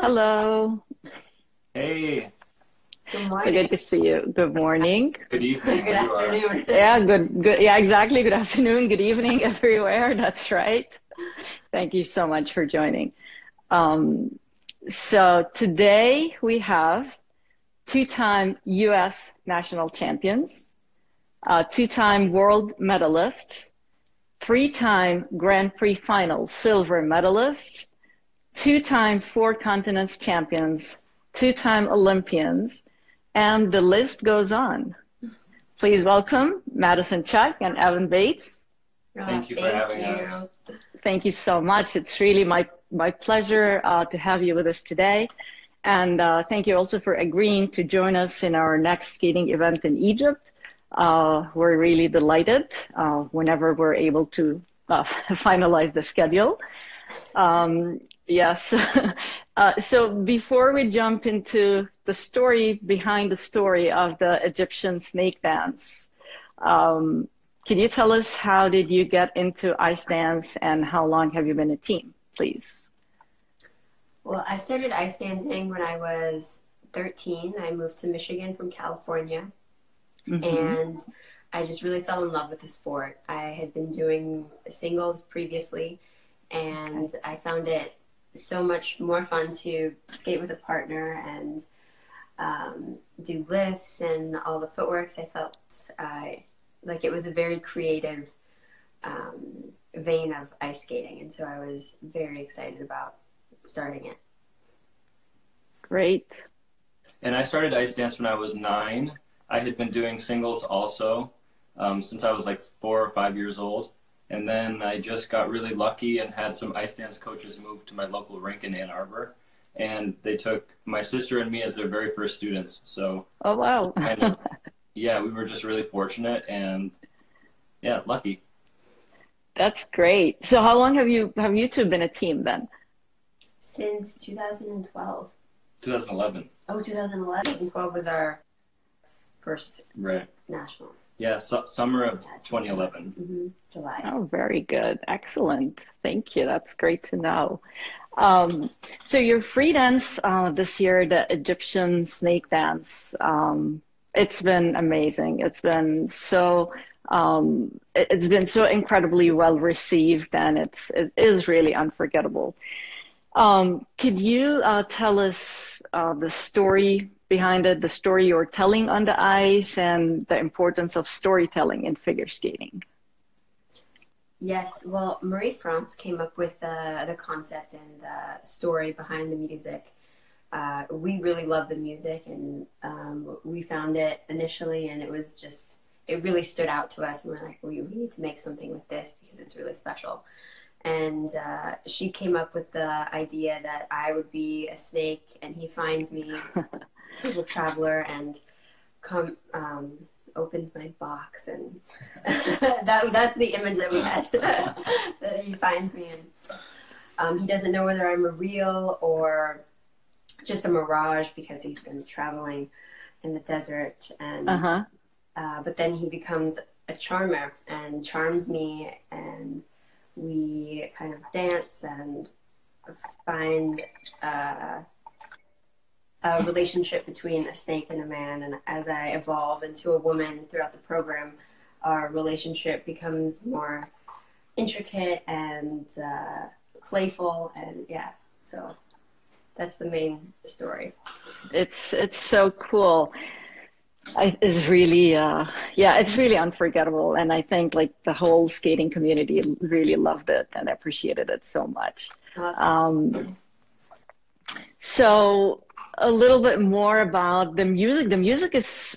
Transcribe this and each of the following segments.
Hello. Hey, Good So good morning. to see you. Good morning. good evening Good where you are. afternoon. Yeah, good. Yeah, exactly. Good afternoon, good evening everywhere. That's right. Thank you so much for joining. Um, so today we have two-time U.S. national champions, two-time world medalists, three-time Grand Prix Final silver medalists, two-time four continents champions, two-time Olympians, and the list goes on. Please welcome Madison Chock and Evan Bates. Thank you for Thank having us. you. Thank you so much. It's really my pleasure to have you with us today. And thank you also for agreeing to join us in our next skating event in Egypt. We're really delighted whenever we're able to finalize the schedule. Yes. So before we jump into the story behind the story of the Egyptian snake dance, can you tell us how did you get into ice dance and how long have you been a team, please? Well, I started ice dancing when I was 13. I moved to Michigan from California, Mm-hmm. and I just really fell in love with the sport. I had been doing singles previously, and Okay. I found it so much more fun to skate with a partner and do lifts and all the footworks. I felt like it was a very creative vein of ice skating, and so I was very excited about starting it. Great. And I started ice dance when I was 9. I had been doing singles also since I was like 4 or 5 years old. And then I just got really lucky and had some ice dance coaches move to my local rink in Ann Arbor. And they took my sister and me as their very first students. So Oh, wow. kind of, yeah, we were just really fortunate and yeah, lucky. That's great. So how long have you two been a team then? Since 2012. 2011. Oh, 2011. 2012 was our first Right. nationals. Yeah, summer of Yeah, 2011. July. Oh, very good. Excellent. Thank you. That's great to know. Um, so your free dance this year, the Egyptian snake dance, it's been amazing. It's been so incredibly well received, and it is really unforgettable. Could you tell us the story behind it, the story you're telling on the ice, and the importance of storytelling in figure skating? Yes, well, Marie France came up with the concept and the story behind the music. We really love the music, and we found it initially, and it really stood out to us. And we're like, we need to make something with this because it's really special. And she came up with the idea that I would be a snake, and he finds me as a traveler and come opens my box, and that's the image that we had that he finds me, and he doesn't know whether I'm a real or just a mirage because he's been traveling in the desert, and Uh-huh. but then he becomes a charmer and charms me, and we kind of dance and find a relationship between a snake and a man. And as I evolve into a woman throughout the program, our relationship becomes more intricate and playful. And yeah, so that's the main story. It's so cool. It's really yeah, it's really unforgettable, and I think like the whole skating community really loved it and appreciated it so much. Uh, Um, so a little bit more about the music. The music is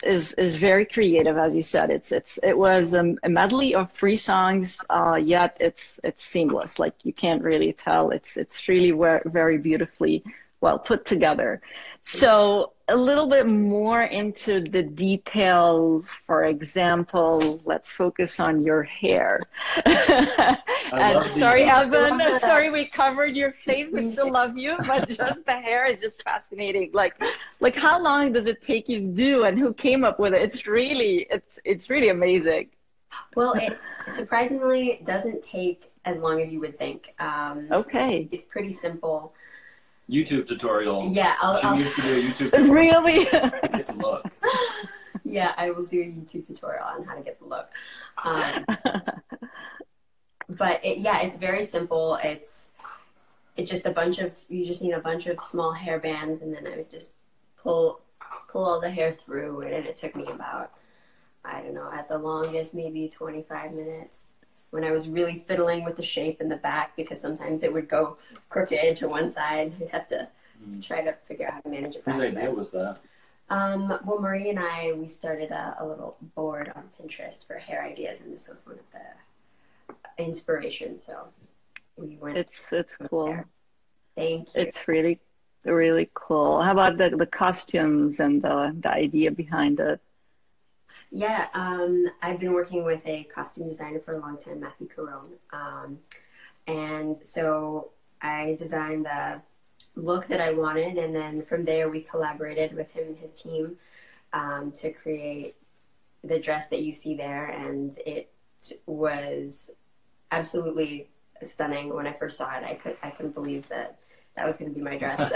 very creative, as you said. It was a medley of three songs, yet it's seamless. Like you can't really tell. It's really very beautifully well put together. So a little bit more into the detail. For example, let's focus on your hair. I And love sorry, the Evan, sorry we covered your face. We it's still love you, but just the hair is just fascinating. Like how long does it take you to do, and who came up with it? It's really amazing. well, it surprisingly doesn't take as long as you would think. Okay. It's pretty simple. YouTube tutorial. Yeah, She needs to do a YouTube tutorial. Really? Get the look. Yeah, I will do a YouTube tutorial on how to get the look. But it's very simple. It's just you just need a bunch of small hair bands, and then I would just pull all the hair through, and it took me about, I don't know, at the longest, maybe 25 minutes when I was really fiddling with the shape in the back, because sometimes it would go crooked to one side. I'd have to try to figure out how to manage it. Whose idea was that? Well, Marie and we started a little board on Pinterest for hair ideas, and this was one of the inspirations. So we went. It's cool. There. Thank you. It's really, really cool. How about the costumes and the idea behind it? Yeah, I've been working with a costume designer for a long time, Matthew Carone. And so I designed the look that I wanted, and then from there we collaborated with him and his team to create the dress that you see there, and it was absolutely stunning. When I first saw it, I couldn't believe that was going to be my dress.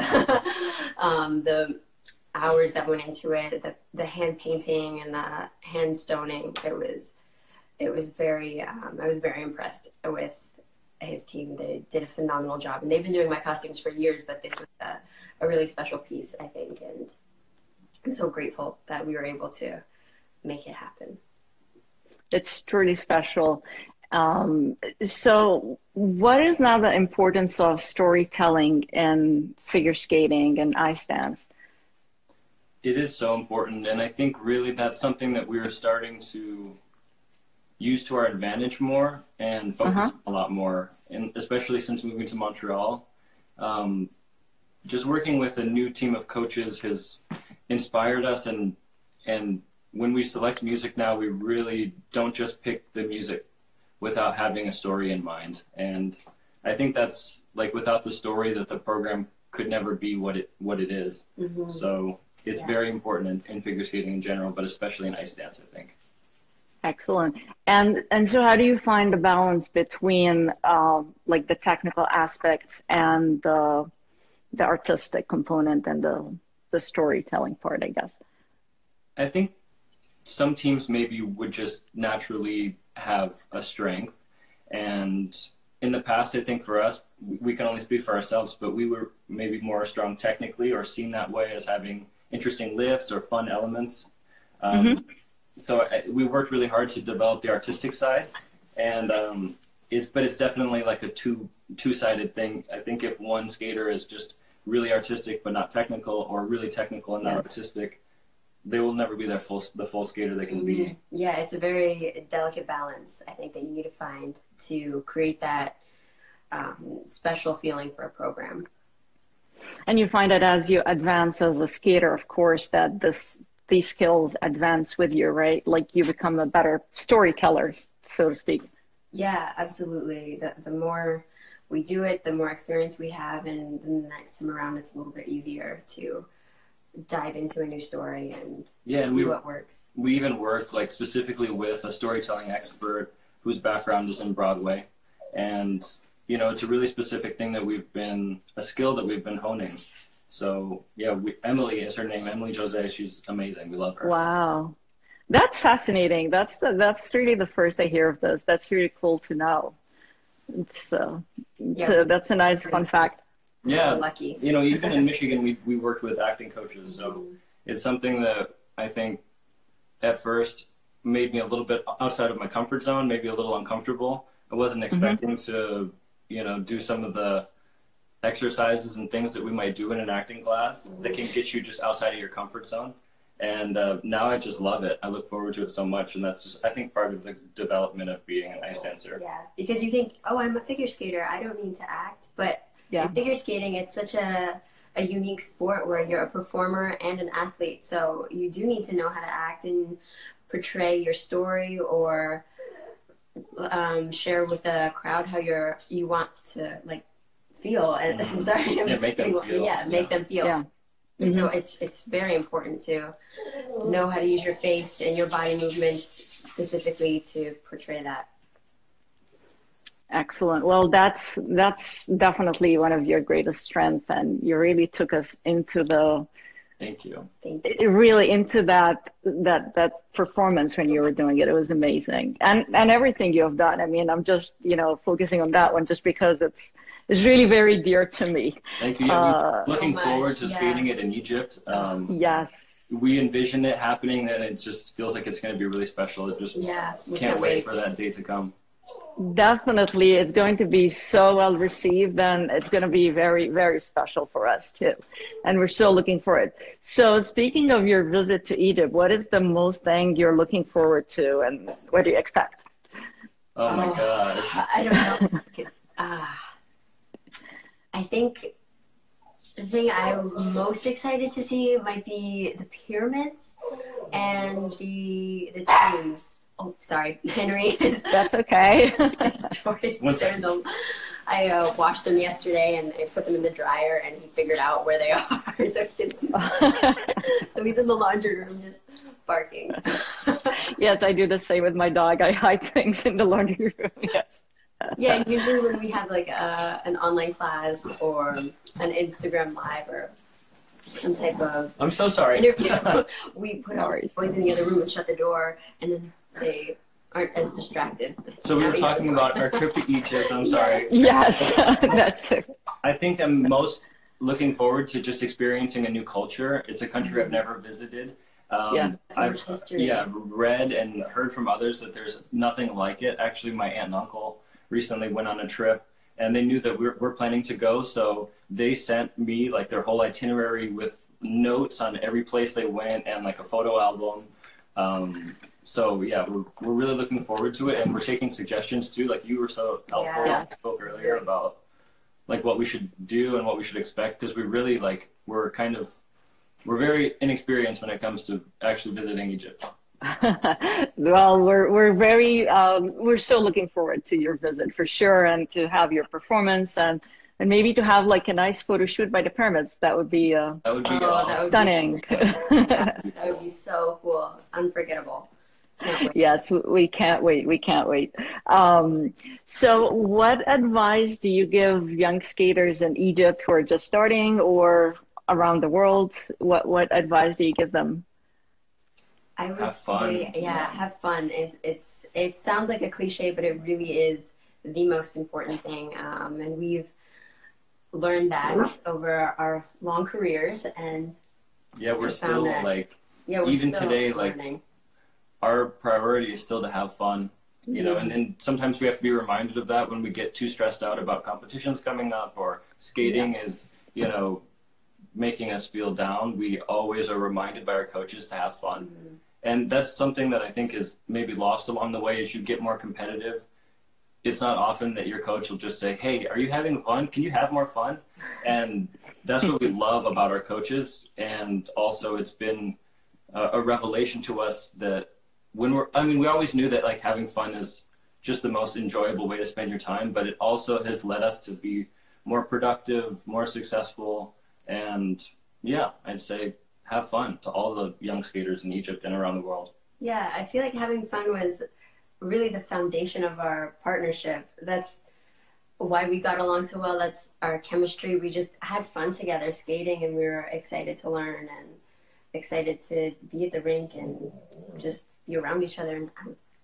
The hours that went into it, the hand painting and the hand stoning, it was very I was very impressed with his team. They did a phenomenal job, and they've been doing my costumes for years, but this was a really special piece, I think, and I'm so grateful that we were able to make it happen. It's truly special. So what is now the importance of storytelling in figure skating and ice dance? It is so important, and I think really that's something that we are starting to use to our advantage more and focus a lot more, and especially since moving to Montreal. Just working with a new team of coaches has inspired us, and when we select music now, we really don't just pick the music without having a story in mind. And I think that's like, without the story, that the program could never be what it is. Mm-hmm. So it's very important in figure skating in general, but especially in ice dance, I think. Excellent. And so how do you find the balance between like the technical aspects and the artistic component and the storytelling part, I guess? I think some teams maybe would just naturally have a strength, and in the past, I think for us, we can only speak for ourselves, but we were maybe more strong technically, or seen that way as having interesting lifts or fun elements. So we worked really hard to develop the artistic side, and it's definitely like a two-sided thing. I think if one skater is just really artistic but not technical, or really technical and not artistic, they will never be the full skater they can be. Yeah, it's a very delicate balance, I think, that you need to find to create that special feeling for a program. And you find that as you advance as a skater, of course, that these skills advance with you, right? Like you become a better storyteller, so to speak. Yeah, absolutely. The more we do it, the more experience we have, and then the next time around, it's a little bit easier to dive into a new story and see what works. We even work like specifically with a storytelling expert whose background is in Broadway, and it's a really specific thing a skill that we've been honing. So yeah, Emily is her name, Emily Jose. She's amazing. We love her. Wow, that's fascinating. That's really the first I hear of this. That's really cool to know. That's a nice fun fact. Yeah, so lucky. Even in Michigan, we worked with acting coaches, so it's something that I think at first made me a little bit outside of my comfort zone, maybe a little uncomfortable. I wasn't expecting to, do some of the exercises and things that we might do in an acting class that can get you just outside of your comfort zone. And now I just love it. I look forward to it so much, and that's just, I think, part of the development of being an ice dancer. Yeah, because you think, oh, I'm a figure skater, I don't need to act, but in figure skating, it's such a unique sport where you're a performer and an athlete. So you do need to know how to act and portray your story, or share with the crowd how you want to feel. And I'm sorry, make them feel. Make them feel. Yeah. And so it's very important to know how to use your face and your body movements specifically to portray that. Excellent. Well, that's definitely one of your greatest strengths, and you really took us into the Thank you. really into that performance when you were doing it. It was amazing, and everything you have done. I mean, I'm just focusing on that one just because it's really very dear to me. Thank you. Yeah, looking forward to Yeah. skating it in Egypt. Yes. We envision it happening, and it just feels like it's going to be really special. It just we can't wait for that day to come. Definitely, it's going to be so well received, and it's going to be very, very special for us too. And we're so looking for it. So, speaking of your visit to Egypt, what is the most thing you're looking forward to, and what do you expect? Oh my gosh. I don't know. I think the thing I'm most excited to see might be the pyramids and the tombs. Oh, sorry, Henry. That's okay. I washed them yesterday and I put them in the dryer, and he figured out where they are, so he can see them. So he's in the laundry room just barking. Yes, I do the same with my dog. I hide things in the laundry room. Yes. Yeah, usually when we have like an online class or an Instagram live or some type of I'm so sorry. interview, we put our boys in the other room and shut the door, and then they aren't as distracted. So we were talking about our trip to Egypt. I'm sorry. Yes, that's it. I think I'm most looking forward to just experiencing a new culture. It's a country I've never visited. I've read and heard from others that there's nothing like it. Actually, my aunt and uncle recently went on a trip, and they knew that we're planning to go, so they sent me like their whole itinerary with notes on every place they went and like a photo album. So yeah, we're really looking forward to it, and we're taking suggestions too. Like you were so helpful. Yeah. You spoke earlier about like what we should do and what we should expect, because we really we're very inexperienced when it comes to actually visiting Egypt. Well, we're so looking forward to your visit for sure, and to have your performance, and maybe to have like a nice photo shoot by the pyramids. That would be stunning. That would be so cool, unforgettable. Yes, we can't wait. We can't wait. So what advice do you give young skaters in Egypt who are just starting or around the world? What advice do you give them? I would say, have fun. It sounds like a cliche, but it really is the most important thing. And we've learned that over our long careers. And we're still even today, learning. Our priority is still to have fun, you know, and sometimes we have to be reminded of that when we get too stressed out about competitions coming up or skating is, making us feel down. We always are reminded by our coaches to have fun. Mm-hmm. And that's something that I think is maybe lost along the way as you get more competitive. It's not often that your coach will just say, hey, are you having fun? Can you have more fun? And that's what we love about our coaches. And also it's been a revelation to us that we always knew that like having fun is just the most enjoyable way to spend your time, but it also has led us to be more productive, more successful. And yeah, I'd say have fun to all the young skaters in Egypt and around the world. Yeah, I feel like having fun was really the foundation of our partnership. That's why we got along so well. That's our chemistry. We just had fun together skating, and we were excited to learn and excited to be at the rink and just be around each other and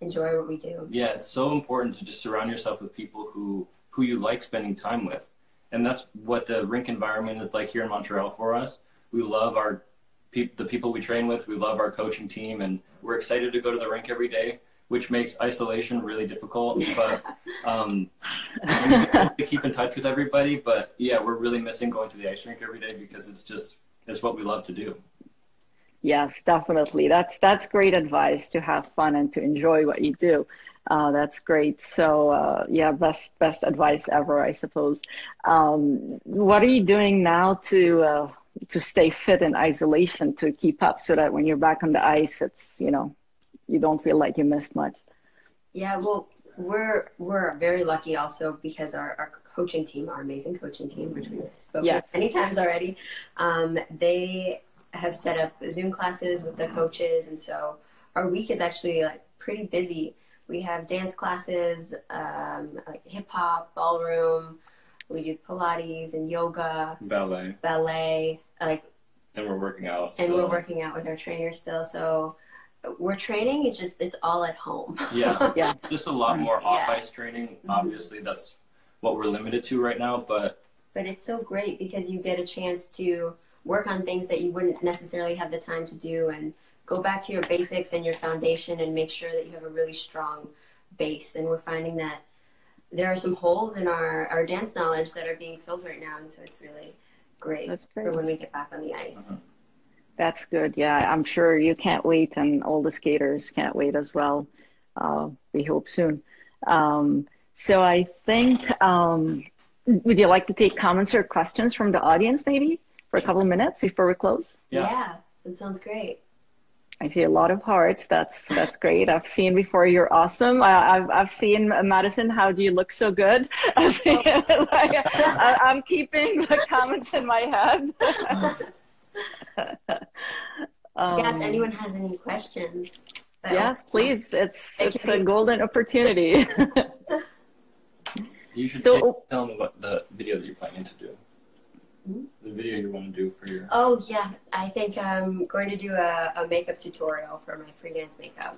enjoy what we do. Yeah, it's so important to just surround yourself with people who you like spending time with. And that's what the rink environment is like here in Montreal for us. We love the people we train with. We love our coaching team, and we're excited to go to the rink every day, which makes isolation really difficult. But to keep in touch with everybody. But yeah, we're really missing going to the ice rink every day because it's what we love to do. Yes, definitely. That's great advice, to have fun and to enjoy what you do. That's great. So best advice ever, I suppose. What are you doing now to stay fit in isolation, to keep up so that when you're back on the ice, it's you don't feel like you missed much? Yeah, well, we're very lucky also because our coaching team, our amazing coaching team, which we've spoken many times already, they have set up Zoom classes with the coaches, and so our week is actually like pretty busy. We have dance classes, like hip hop, ballroom. We do Pilates and yoga, ballet, like, and we're working out. And we're working out with our trainer still. So we're training. It's all at home. Yeah, yeah. Just a lot more off ice training. Obviously, that's what we're limited to right now. But it's so great because you get a chance to work on things that you wouldn't necessarily have the time to do, and go back to your basics and your foundation, and make sure that you have a really strong base. And we're finding that there are some holes in our dance knowledge that are being filled right now, and so it's really great, for when we get back on the ice. That's good. Yeah, I'm sure you can't wait, and all the skaters can't wait as well. We hope soon. So I think, would you like to take comments or questions from the audience maybe for a couple of minutes before we close? Yeah, that sounds great. I see a lot of hearts. That's great. I've seen before. You're awesome. I've seen Madison. How do you look so good? I'm keeping the comments in my head. If anyone has any questions. Yes, please. It's a golden opportunity. You should tell them about the video that you're planning to do. The video you want to do for your... Oh, yeah. I think I'm going to do a makeup tutorial for my freelance makeup.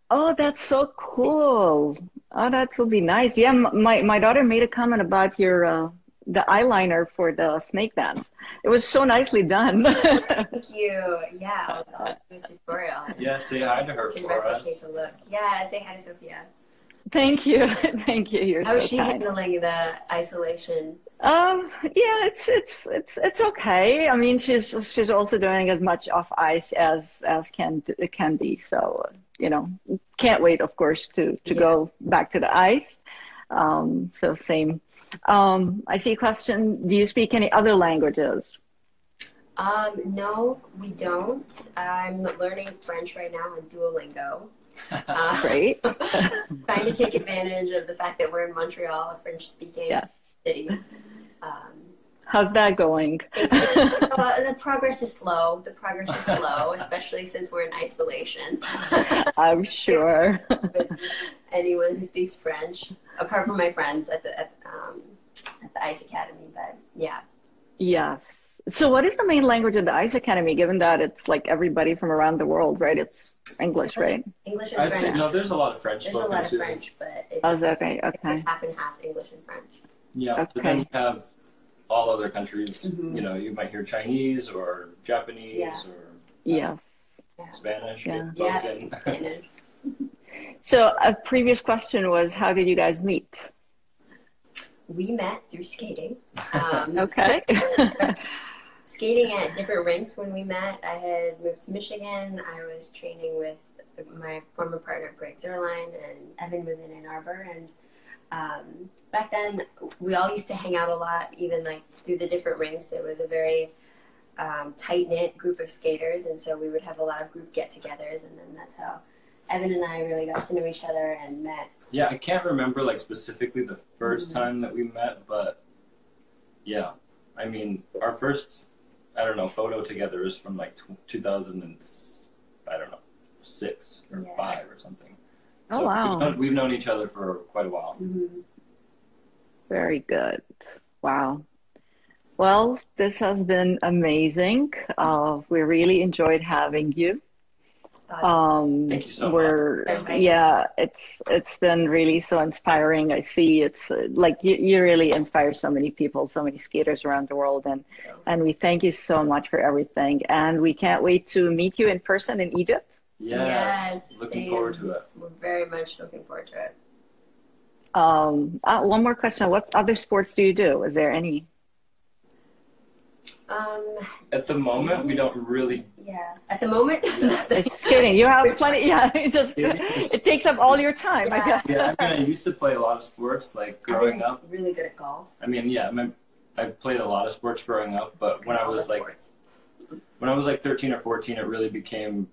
Oh, that's so cool. Oh, that will be nice. Yeah, my daughter made a comment about your the eyeliner for the snake dance. It was so nicely done. Thank you. Yeah, I'll do a tutorial. Yeah, say hi to her for us. A look. Yeah, say hi to Sophia. Thank you. Thank you. You're so kind. How is she handling the isolation? Yeah, it's okay. I mean, she's also doing as much off ice as it can be. So, can't wait, of course, to go back to the ice. So same. I see a question. Do you speak any other languages? No, we don't. I'm learning French right now on Duolingo. Great. Trying to take advantage of the fact that we're in Montreal, a French-speaking city. How's that going? The progress is slow. Especially since we're in isolation. I'm sure. With anyone who speaks French, apart from my friends at the Ice Academy, but yeah. Yes. So what is the main language of the Ice Academy, given that it's like everybody from around the world, right? It's English, right? English and French. No, there's a lot of French. There's a lot of French, but it's okay. It's half and half English and French. Yeah, okay. But then you have all other countries. You might hear Chinese or Japanese or Spanish. Yeah, Spanish. So a previous question was, how did you guys meet? We met through skating. Okay. Skating at different rinks when we met. I had moved to Michigan. I was training with my former partner, Greg Zerline, and Evan was in Ann Arbor. And back then, we all used to hang out a lot, even like through the different rinks. It was a very tight-knit group of skaters, and so we would have a lot of group get-togethers, and then that's how Evan and I really got to know each other and met. Yeah, I can't remember like specifically the first time that we met, but yeah, I mean, our first, photo together is from like 2006 or 5 or something. So wow. We've known each other for quite a while. Very good. Wow. Well, this has been amazing. We really enjoyed having you. Thank you so much. Yeah, it's been really so inspiring. I see it's like you really inspire so many people, so many skaters around the world, and we thank you so much for everything. And we can't wait to meet you in person in Egypt. Yes, looking forward to it. We're very much looking forward to it. One more question. What other sports do you do? Is there any? At the moment, we don't really. Yeah. At the moment, it's skating. You have plenty. Yeah, it takes up all your time, I guess. Yeah, I used to play a lot of sports, like growing up. Really good at golf. I mean, I played a lot of sports growing up, but when I was like 13 or 14, it really became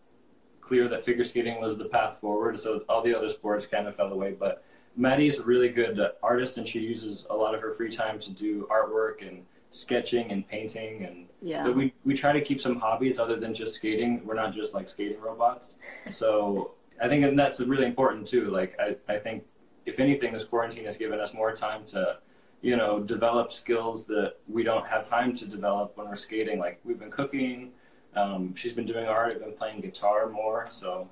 clear that figure skating was the path forward. So all the other sports kind of fell away. But Maddie's a really good artist, and she uses a lot of her free time to do artwork and sketching and painting, and so we try to keep some hobbies other than just skating. We're not just like skating robots. So I think and that's really important too. Like I think if anything, this quarantine has given us more time to, you know, develop skills that we don't have time to develop when we're skating. Like we've been cooking, she's been doing art, I've been playing guitar more. So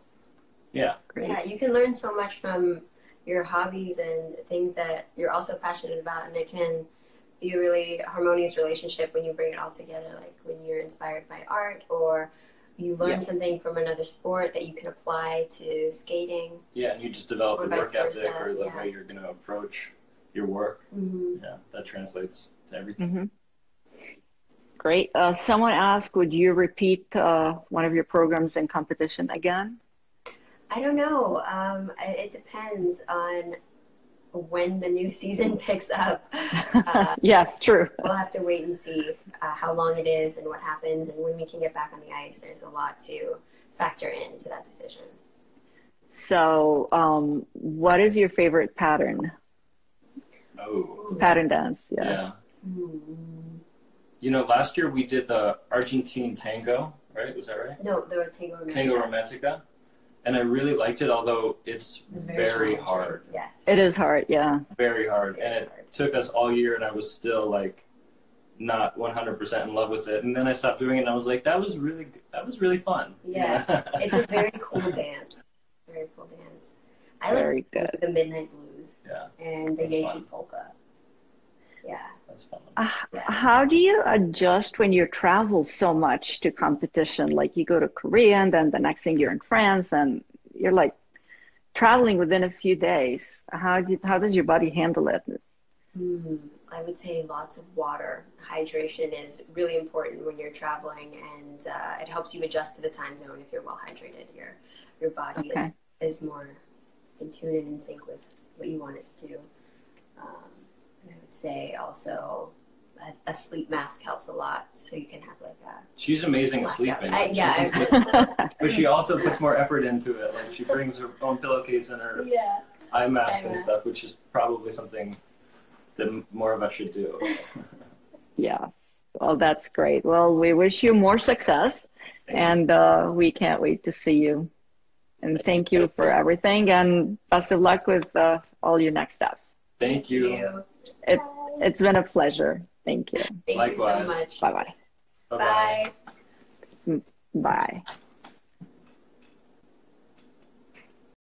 yeah. Great. Yeah, you can learn so much from your hobbies and things that you're also passionate about, and it can be a really harmonious relationship when you bring it all together, like when you're inspired by art or you learn something from another sport that you can apply to skating. Yeah, and you just develop or the work ethic versa, or the way you're going to approach your work. Yeah, that translates to everything. Great. Someone asked, would you repeat one of your programs in competition again? I don't know. It depends on when the new season picks up. Yes, true. We'll have to wait and see how long it is and what happens and when we can get back on the ice. There's a lot to factor into that decision. So what is your favorite pattern? Oh. Pattern dance, yeah. You know, last year we did the Argentine tango, right? Was that right? No, the Tango Romantica. Tango Romantica. And I really liked it, although it's very hard. Yeah. It is hard, yeah. Very hard. And it took us all year, and I was still, like, not 100% in love with it. And then I stopped doing it, and I was like, that was really fun. Yeah. It's a very cool dance. Very cool dance. I Very like good. the Midnight Blues. Yeah. And the That's Yankee fun. Polka. Yeah. That's fun. How do you adjust when you travel so much to competition? Like you go to Korea and then the next thing you're in France and you're like traveling within a few days. How does your body handle it? I would say lots of water. Hydration is really important when you're traveling, and it helps you adjust to the time zone if you're well hydrated. Your body is more in tune and in sync with what you want it to do. And I would say also a sleep mask helps a lot, so you can have like a. She's amazing at sleeping. But she also puts more effort into it. Like she brings her own pillowcase and her eye mask and stuff, which is probably something that more of us should do. Yeah. Well, that's great. Well, we wish you more success, and we can't wait to see you. And thank you for everything, and best of luck with all your next steps. Thank you. It's been a pleasure. Thank you. Thank Likewise. you so much. Bye-bye. Bye. Bye.